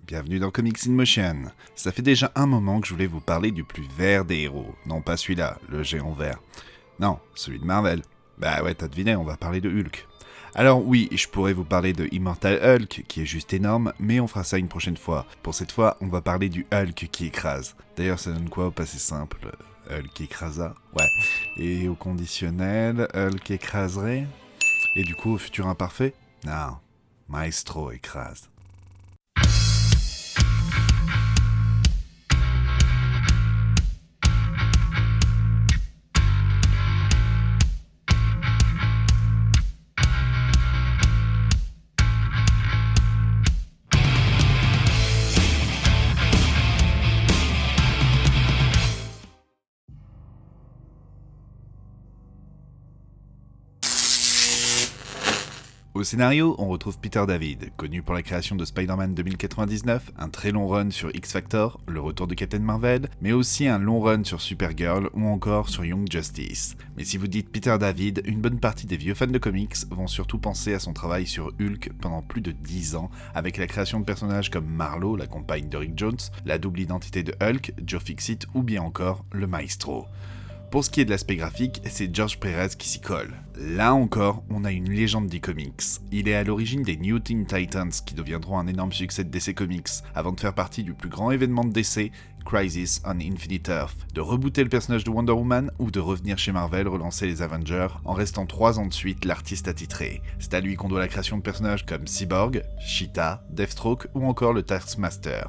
bienvenue dans Comics in Motion. Ça fait déjà un moment que je voulais vous parler du plus vert des héros. Non, pas celui-là, le géant vert. Non, celui de Marvel. Bah ouais, t'as deviné, on va parler de Hulk. Alors oui, je pourrais vous parler de Immortal Hulk, qui est juste énorme, mais on fera ça une prochaine fois. Pour cette fois, on va parler du Hulk qui écrase. D'ailleurs, ça donne quoi au passé simple ? Hulk écrasa ? Ouais. Et au conditionnel, Hulk écraserait ? Et du coup, au futur imparfait ? Non, Maestro écrase. Au scénario, on retrouve Peter David, connu pour la création de Spider-Man 2099, un très long run sur X-Factor, le retour de Captain Marvel, mais aussi un long run sur Supergirl ou encore sur Young Justice. Mais si vous dites Peter David, une bonne partie des vieux fans de comics vont surtout penser à son travail sur Hulk pendant plus de 10 ans, avec la création de personnages comme Marlo, la compagne de Rick Jones, la double identité de Hulk, Joe Fixit ou bien encore le Maestro. Pour ce qui est de l'aspect graphique, c'est George Perez qui s'y colle. Là encore, on a une légende des comics. Il est à l'origine des New Teen Titans qui deviendront un énorme succès de DC Comics, avant de faire partie du plus grand événement de DC, Crisis on Infinite Earth, de rebooter le personnage de Wonder Woman ou de revenir chez Marvel relancer les Avengers en restant 3 ans de suite l'artiste attitré. C'est à lui qu'on doit la création de personnages comme Cyborg, Cheetah, Deathstroke ou encore le Taskmaster.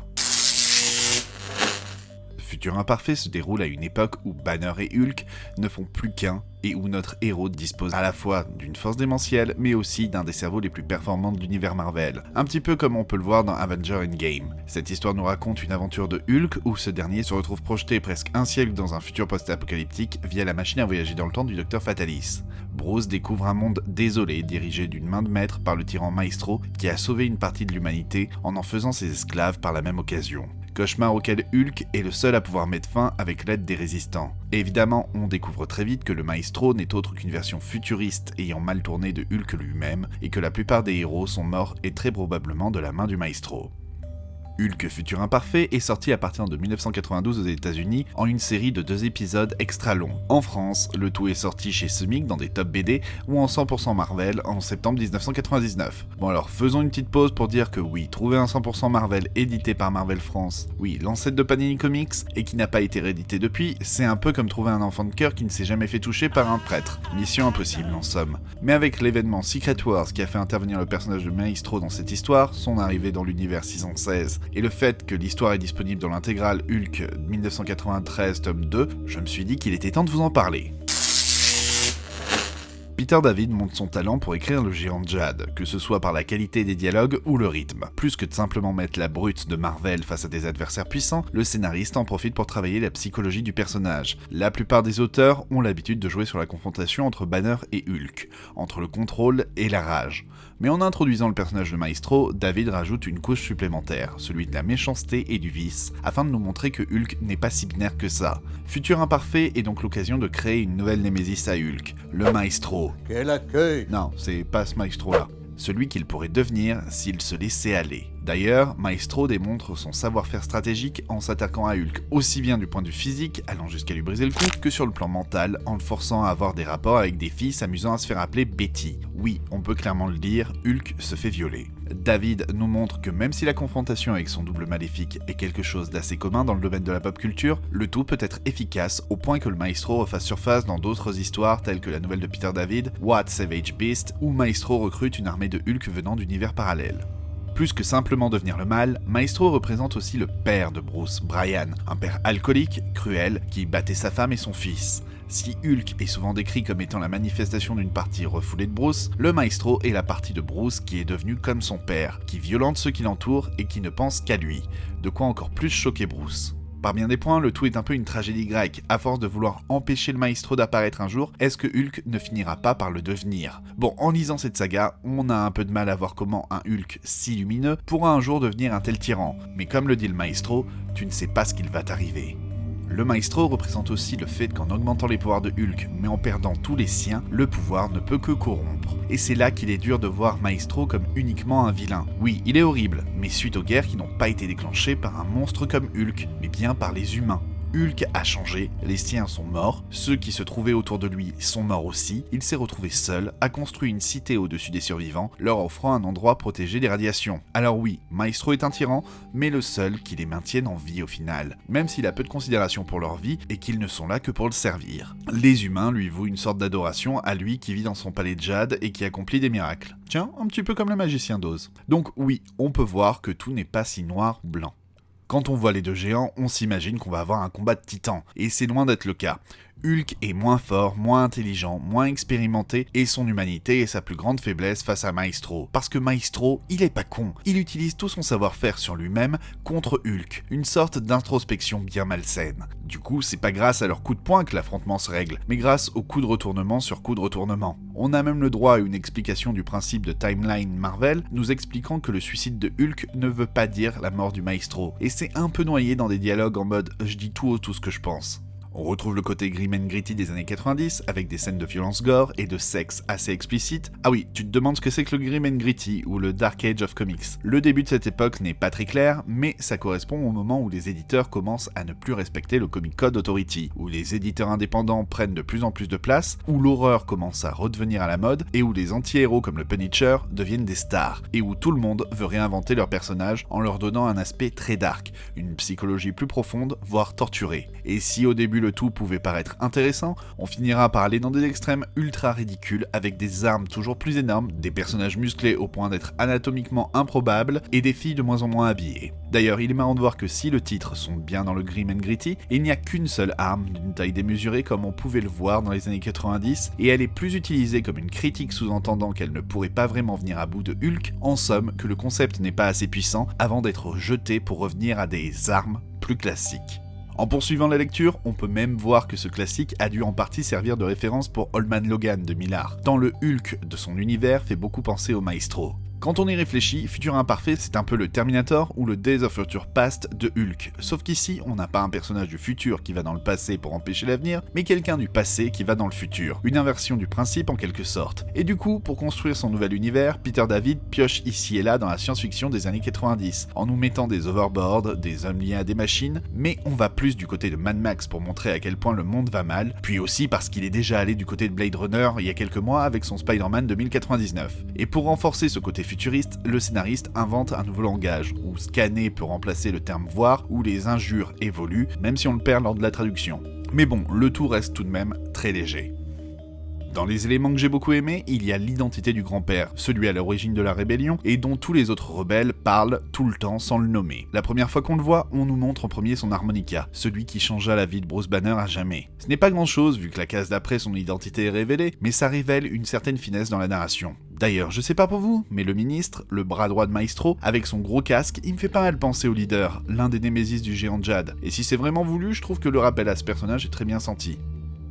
Futur Imparfait se déroule à une époque où Banner et Hulk ne font plus qu'un et où notre héros dispose à la fois d'une force démentielle mais aussi d'un des cerveaux les plus performants de l'univers Marvel, un petit peu comme on peut le voir dans Avengers Endgame. Cette histoire nous raconte une aventure de Hulk où ce dernier se retrouve projeté presque un siècle dans un futur post-apocalyptique via la machine à voyager dans le temps du Dr Fatalis. Bruce découvre un monde désolé dirigé d'une main de maître par le tyran Maestro qui a sauvé une partie de l'humanité en faisant ses esclaves par la même occasion. Cauchemar auquel Hulk est le seul à pouvoir mettre fin avec l'aide des résistants. Et évidemment, on découvre très vite que le Maestro n'est autre qu'une version futuriste ayant mal tourné de Hulk lui-même, et que la plupart des héros sont morts et très probablement de la main du Maestro. Hulk Futur Imparfait est sorti à partir de 1992 aux États-Unis en une série de 2 épisodes extra longs. En France, le tout est sorti chez Semic dans des top BD ou en 100% Marvel en septembre 1999. Bon alors, faisons une petite pause pour dire que oui, trouver un 100% Marvel édité par Marvel France, oui, l'ancêtre de Panini Comics, et qui n'a pas été réédité depuis, c'est un peu comme trouver un enfant de cœur qui ne s'est jamais fait toucher par un prêtre. Mission impossible en somme. Mais avec l'événement Secret Wars qui a fait intervenir le personnage de Maestro dans cette histoire, son arrivée dans l'univers 616, et le fait que l'histoire est disponible dans l'intégrale Hulk 1993 tome 2, je me suis dit qu'il était temps de vous en parler. Peter David montre son talent pour écrire le géant Jade, que ce soit par la qualité des dialogues ou le rythme. Plus que de simplement mettre la brute de Marvel face à des adversaires puissants, le scénariste en profite pour travailler la psychologie du personnage. La plupart des auteurs ont l'habitude de jouer sur la confrontation entre Banner et Hulk, entre le contrôle et la rage. Mais en introduisant le personnage de Maestro, David rajoute une couche supplémentaire, celui de la méchanceté et du vice, afin de nous montrer que Hulk n'est pas si binaire que ça. Futur Imparfait est donc l'occasion de créer une nouvelle némésis à Hulk, le Maestro. Quel accueil! Non, c'est pas ce Maestro-là. Celui qu'il pourrait devenir s'il se laissait aller. D'ailleurs, Maestro démontre son savoir-faire stratégique en s'attaquant à Hulk, aussi bien du point de vue physique, allant jusqu'à lui briser le cou, que sur le plan mental, en le forçant à avoir des rapports avec des filles s'amusant à se faire appeler Betty. Oui, on peut clairement le dire, Hulk se fait violer. David nous montre que même si la confrontation avec son double maléfique est quelque chose d'assez commun dans le domaine de la pop culture, le tout peut être efficace au point que le Maestro refasse surface dans d'autres histoires telles que la nouvelle de Peter David, What Savage Beast, où Maestro recrute une armée de Hulk venant d'univers parallèles. Plus que simplement devenir le mal, Maestro représente aussi le père de Bruce, Brian, un père alcoolique, cruel, qui battait sa femme et son fils. Si Hulk est souvent décrit comme étant la manifestation d'une partie refoulée de Bruce, le Maestro est la partie de Bruce qui est devenue comme son père, qui violente ceux qui l'entourent et qui ne pense qu'à lui, de quoi encore plus choquer Bruce. Par bien des points, le tout est un peu une tragédie grecque. À force de vouloir empêcher le Maestro d'apparaître un jour, est-ce que Hulk ne finira pas par le devenir ? Bon, en lisant cette saga, on a un peu de mal à voir comment un Hulk si lumineux pourra un jour devenir un tel tyran. Mais comme le dit le Maestro, tu ne sais pas ce qu'il va t'arriver. Le Maestro représente aussi le fait qu'en augmentant les pouvoirs de Hulk, mais en perdant tous les siens, le pouvoir ne peut que corrompre. Et c'est là qu'il est dur de voir Maestro comme uniquement un vilain. Oui, il est horrible, mais suite aux guerres qui n'ont pas été déclenchées par un monstre comme Hulk, mais bien par les humains. Hulk a changé, les siens sont morts, ceux qui se trouvaient autour de lui sont morts aussi, il s'est retrouvé seul, a construit une cité au-dessus des survivants, leur offrant un endroit protégé des radiations. Alors oui, Maestro est un tyran, mais le seul qui les maintienne en vie au final, même s'il a peu de considération pour leur vie et qu'ils ne sont là que pour le servir. Les humains lui vouent une sorte d'adoration à lui qui vit dans son palais de jade et qui accomplit des miracles. Tiens, un petit peu comme le magicien d'Oz. Donc oui, on peut voir que tout n'est pas si noir ou blanc. Quand on voit les deux géants, on s'imagine qu'on va avoir un combat de titans, et c'est loin d'être le cas. Hulk est moins fort, moins intelligent, moins expérimenté, et son humanité est sa plus grande faiblesse face à Maestro. Parce que Maestro, il est pas con, il utilise tout son savoir-faire sur lui-même contre Hulk, une sorte d'introspection bien malsaine. Du coup, c'est pas grâce à leur coup de poing que l'affrontement se règle, mais grâce au coup de retournement sur coup de retournement. On a même le droit à une explication du principe de timeline Marvel, nous expliquant que le suicide de Hulk ne veut pas dire la mort du Maestro, et c'est un peu noyé dans des dialogues en mode « je dis tout haut tout ce que je pense ». On retrouve le côté grim and gritty des années 90, avec des scènes de violence gore et de sexe assez explicites. Ah oui, tu te demandes ce que c'est que le grim and gritty ou le Dark Age of Comics. Le début de cette époque n'est pas très clair, mais ça correspond au moment où les éditeurs commencent à ne plus respecter le Comic Code Authority, où les éditeurs indépendants prennent de plus en plus de place, où l'horreur commence à redevenir à la mode, et où les anti-héros comme le Punisher deviennent des stars, et où tout le monde veut réinventer leurs personnages en leur donnant un aspect très dark, une psychologie plus profonde, voire torturée. Et si au début le tout pouvait paraître intéressant, on finira par aller dans des extrêmes ultra ridicules avec des armes toujours plus énormes, des personnages musclés au point d'être anatomiquement improbables et des filles de moins en moins habillées. D'ailleurs, il est marrant de voir que si le titre sont bien dans le grim and gritty, il n'y a qu'une seule arme d'une taille démesurée comme on pouvait le voir dans les années 90 et elle est plus utilisée comme une critique sous-entendant qu'elle ne pourrait pas vraiment venir à bout de Hulk, en somme que le concept n'est pas assez puissant avant d'être jeté pour revenir à des armes plus classiques. En poursuivant la lecture, on peut même voir que ce classique a dû en partie servir de référence pour Old Man Logan de Millar, tant le Hulk de son univers fait beaucoup penser au Maestro. Quand on y réfléchit, Futur Imparfait, c'est un peu le Terminator ou le Days of Future Past de Hulk. Sauf qu'ici, on n'a pas un personnage du futur qui va dans le passé pour empêcher l'avenir, mais quelqu'un du passé qui va dans le futur. Une inversion du principe en quelque sorte. Et du coup, pour construire son nouvel univers, Peter David pioche ici et là dans la science-fiction des années 90, en nous mettant des overboards, des hommes liés à des machines, mais on va plus du côté de Mad Max pour montrer à quel point le monde va mal, puis aussi parce qu'il est déjà allé du côté de Blade Runner il y a quelques mois avec son Spider-Man 2099. Et pour renforcer ce côté futuriste, le scénariste invente un nouveau langage, où scanner peut remplacer le terme voir, où les injures évoluent, même si on le perd lors de la traduction. Mais bon, le tout reste tout de même très léger. Dans les éléments que j'ai beaucoup aimés, il y a l'identité du grand-père, celui à l'origine de la rébellion, et dont tous les autres rebelles parlent tout le temps sans le nommer. La première fois qu'on le voit, on nous montre en premier son harmonica, celui qui changea la vie de Bruce Banner à jamais. Ce n'est pas grand-chose vu que la case d'après son identité est révélée, mais ça révèle une certaine finesse dans la narration. D'ailleurs, je sais pas pour vous, mais le ministre, le bras droit de Maestro, avec son gros casque, il me fait pas mal penser au leader, l'un des némésis du géant Jade. Et si c'est vraiment voulu, je trouve que le rappel à ce personnage est très bien senti.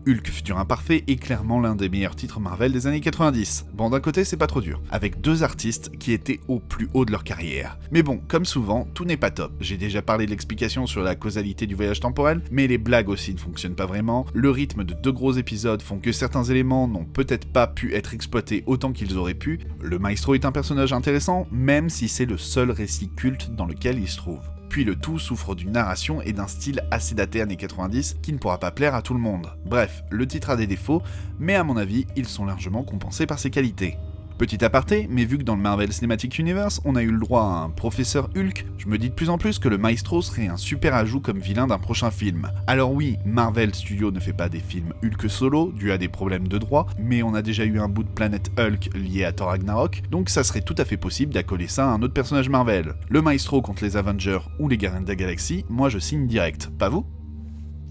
Hulk Futur Imparfait est clairement l'un des meilleurs titres Marvel des années 90. Bon, d'un côté, c'est pas trop dur, avec deux artistes qui étaient au plus haut de leur carrière. Mais bon, comme souvent, tout n'est pas top. J'ai déjà parlé de l'explication sur la causalité du voyage temporel, mais les blagues aussi ne fonctionnent pas vraiment. Le rythme de deux gros épisodes font que certains éléments n'ont peut-être pas pu être exploités autant qu'ils auraient pu. Le Maestro est un personnage intéressant, même si c'est le seul récit culte dans lequel il se trouve. Puis le tout souffre d'une narration et d'un style assez daté années 90 qui ne pourra pas plaire à tout le monde. Bref, le titre a des défauts, mais à mon avis, ils sont largement compensés par ses qualités. Petit aparté, mais vu que dans le Marvel Cinematic Universe, on a eu le droit à un professeur Hulk, je me dis de plus en plus que le Maestro serait un super ajout comme vilain d'un prochain film. Alors oui, Marvel Studios ne fait pas des films Hulk solo, dû à des problèmes de droit, mais on a déjà eu un bout de planète Hulk lié à Thor Ragnarok, donc ça serait tout à fait possible d'accoler ça à un autre personnage Marvel. Le Maestro contre les Avengers ou les Gardiens de la Galaxie, moi je signe direct, pas vous ?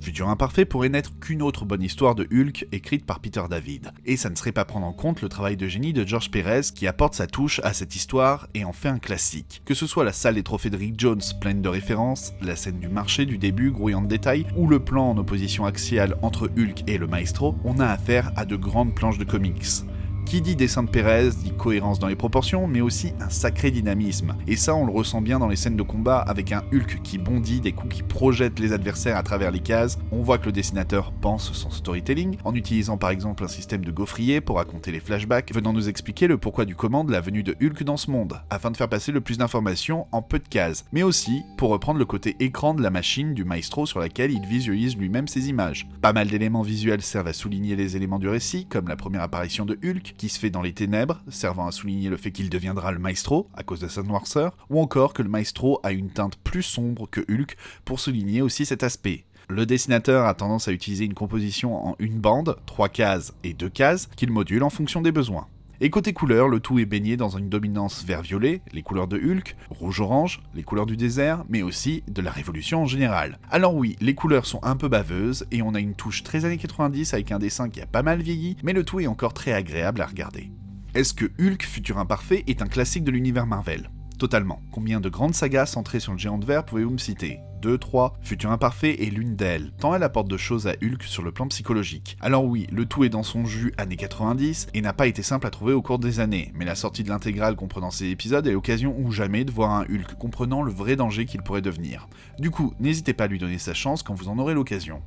Futur Imparfait pourrait n'être qu'une autre bonne histoire de Hulk écrite par Peter David. Et ça ne serait pas prendre en compte le travail de génie de George Pérez qui apporte sa touche à cette histoire et en fait un classique. Que ce soit la salle des trophées de Rick Jones pleine de références, la scène du marché du début grouillant de détails, ou le plan en opposition axiale entre Hulk et le Maestro, on a affaire à de grandes planches de comics. Qui dit dessin de Pérez dit cohérence dans les proportions, mais aussi un sacré dynamisme. Et ça, on le ressent bien dans les scènes de combat avec un Hulk qui bondit, des coups qui projettent les adversaires à travers les cases. On voit que le dessinateur pense son storytelling, en utilisant par exemple un système de gaufrier pour raconter les flashbacks, venant nous expliquer le pourquoi du comment de la venue de Hulk dans ce monde, afin de faire passer le plus d'informations en peu de cases, mais aussi pour reprendre le côté écran de la machine du maestro sur laquelle il visualise lui-même ses images. Pas mal d'éléments visuels servent à souligner les éléments du récit, comme la première apparition de Hulk, qui se fait dans les ténèbres, servant à souligner le fait qu'il deviendra le maestro, à cause de sa noirceur, ou encore que le maestro a une teinte plus sombre que Hulk, pour souligner aussi cet aspect. Le dessinateur a tendance à utiliser une composition en une bande, 3 cases et 2 cases, qu'il module en fonction des besoins. Et côté couleur, le tout est baigné dans une dominance vert-violet, les couleurs de Hulk, rouge-orange, les couleurs du désert, mais aussi de la Révolution en général. Alors oui, les couleurs sont un peu baveuses, et on a une touche très années 90 avec un dessin qui a pas mal vieilli, mais le tout est encore très agréable à regarder. Est-ce que Hulk, Futur Imparfait, est un classique de l'univers Marvel ? Totalement. Combien de grandes sagas centrées sur le géant de verre pouvez-vous me citer ? 2, 3, Futur Imparfait est l'une d'elles, tant elle apporte de choses à Hulk sur le plan psychologique. Alors oui, le tout est dans son jus années 90 et n'a pas été simple à trouver au cours des années, mais la sortie de l'intégrale comprenant ces épisodes est l'occasion ou jamais de voir un Hulk comprenant le vrai danger qu'il pourrait devenir. Du coup, n'hésitez pas à lui donner sa chance quand vous en aurez l'occasion.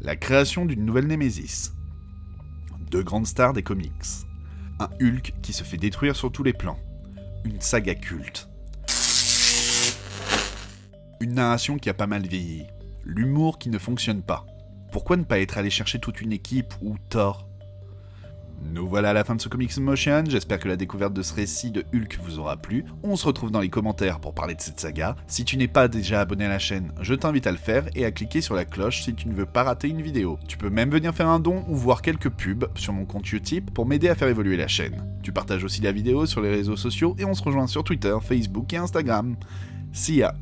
La création d'une nouvelle Némésis. 2 grandes stars des comics. Un Hulk qui se fait détruire sur tous les plans. Une saga culte. Une narration qui a pas mal vieilli. L'humour qui ne fonctionne pas. Pourquoi ne pas être allé chercher toute une équipe ou Thor ? Nous voilà à la fin de ce Comics in Motion, j'espère que la découverte de ce récit de Hulk vous aura plu. On se retrouve dans les commentaires pour parler de cette saga. Si tu n'es pas déjà abonné à la chaîne, je t'invite à le faire et à cliquer sur la cloche si tu ne veux pas rater une vidéo. Tu peux même venir faire un don ou voir quelques pubs sur mon compte Utip pour m'aider à faire évoluer la chaîne. Tu partages aussi la vidéo sur les réseaux sociaux et on se rejoint sur Twitter, Facebook et Instagram. See ya!